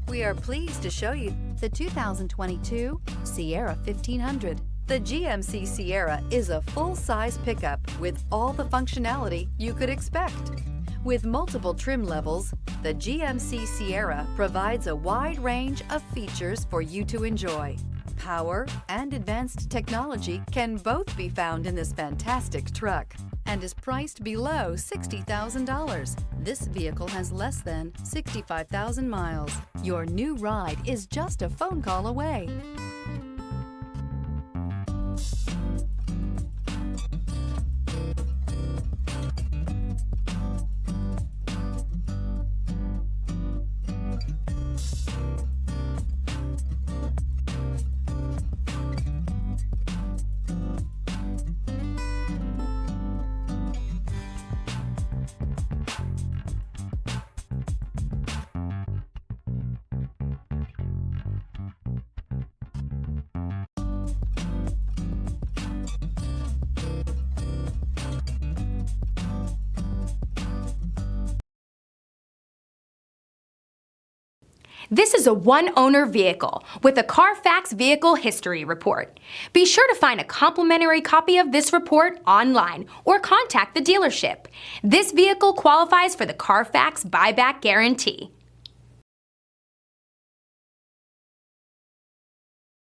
We are pleased to show you the 2022 Sierra 1500. The GMC Sierra is a full-size pickup with all the functionality you could expect. With multiple trim levels, the GMC Sierra provides a wide range of features for you to enjoy. Power and advanced technology can both be found in this fantastic truck and is priced below $60,000. This vehicle has less than 65,000 miles. Your new ride is just a phone call away. This is a one-owner vehicle with a Carfax Vehicle History Report. Be sure to find a complimentary copy of this report online or contact the dealership. This vehicle qualifies for the Carfax Buyback Guarantee.